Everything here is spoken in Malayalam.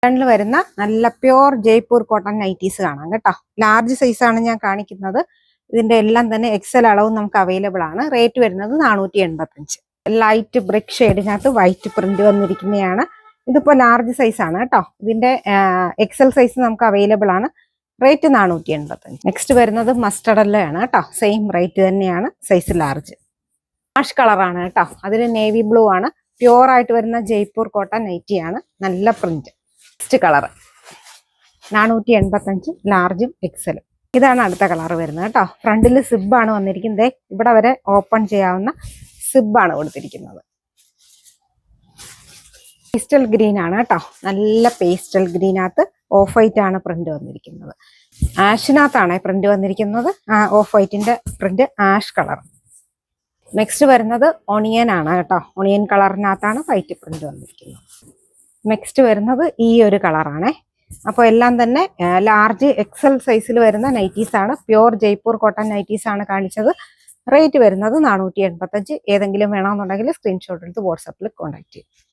ിൽ വരുന്ന നല്ല പ്യോർ ജയ്പൂർ കോട്ടൺ നൈറ്റീസ് കാണാം കേട്ടോ. ലാർജ് സൈസ് ആണ് ഞാൻ കാണിക്കുന്നത്. ഇതിന്റെ എല്ലാം തന്നെ എക്സൽ അളവും നമുക്ക് അവൈലബിൾ ആണ്. റേറ്റ് വരുന്നത് 485. ലൈറ്റ് ബ്രിക്ക് ഷെയ്ഡിനകത്ത് വൈറ്റ് പ്രിന്റ് വന്നിരിക്കുന്നതാണ്. ഇതിപ്പോ ലാർജ് സൈസ് ആണ് കേട്ടോ. ഇതിന്റെ എക്സൽ സൈസ് നമുക്ക് അവൈലബിൾ ആണ്. റേറ്റ് 485. നെക്സ്റ്റ് വരുന്നത് മസ്റ്റർഡ് യെല്ലോ ആണ് കേട്ടോ. സെയിം റേറ്റ് തന്നെയാണ്. Size large. ആഷ് കളറാണ് കേട്ടോ. അതിന് നേവി ബ്ലൂ ആണ്. പ്യോർ ആയിട്ട് വരുന്ന ജയ്പൂർ കോട്ടൺ നൈറ്റി ആണ്. നല്ല പ്രിന്റ്. Next colour 485 ലാർജും എക്സലും. ഇതാണ് അടുത്ത കളർ വരുന്നത് കേട്ടോ. ഫ്രണ്ടിൽ സിബാണ് വന്നിരിക്കുന്നത്. ഇവിടെ വരെ ഓപ്പൺ ചെയ്യാവുന്ന സിബാണ് കൊടുത്തിരിക്കുന്നത്. പേസ്റ്റൽ ഗ്രീൻ ആണ് കേട്ടോ. നല്ല പേസ്റ്റൽ ഗ്രീനകത്ത് ഓഫ് വൈറ്റ് ആണ് പ്രിന്റ് വന്നിരിക്കുന്നത്. ആഷിനകത്താണ് പ്രിന്റ് വന്നിരിക്കുന്നത്. ഓഫ് വൈറ്റിന്റെ പ്രിന്റ് ആഷ് കളർ. നെക്സ്റ്റ് വരുന്നത് ഒണിയൻ ആണ് കേട്ടോ. ഒണിയൻ കളറിനകത്താണ് വൈറ്റ് പ്രിന്റ് വന്നിരിക്കുന്നത്. നെക്സ്റ്റ് വരുന്നത് ഈ ഒരു കളറാണേ. അപ്പോൾ എല്ലാം തന്നെ ലാർജ് എക്സൽ സൈസിൽ വരുന്ന നൈറ്റീസ് ആണ്. പ്യോർ ജയ്പൂർ കോട്ടൺ നൈറ്റീസ് ആണ് കാണിച്ചത്. റേറ്റ് വരുന്നത് 485. ഏതെങ്കിലും വേണമെന്നുണ്ടെങ്കിൽ സ്ക്രീൻഷോട്ട് എടുത്ത് വാട്സാപ്പിൽ കോൺടാക്ട് ചെയ്യും.